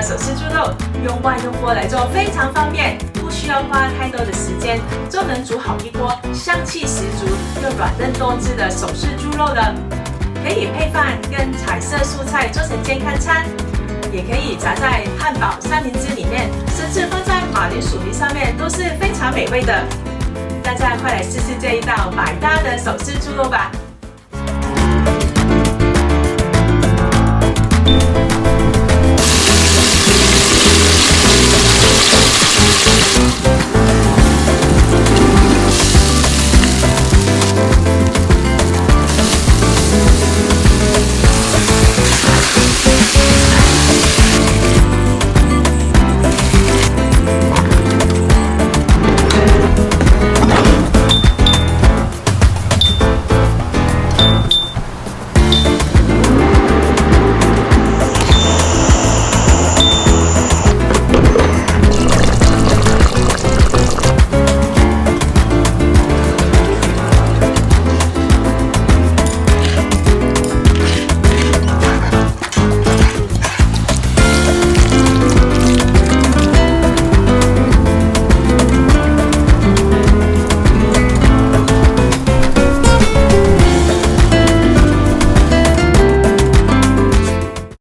的手撕豬肉，用外用鍋來做非常方便，不需要花太多的時間，就能煮好一鍋香氣十足又軟嫩多汁的手撕豬肉了。可以配飯跟彩色蔬菜做成健康餐，也可以夾在漢堡、三明治裡面，甚至放在馬鈴薯泥上面，都是非常美味的。大家快來試試這一道百搭的手撕豬肉吧！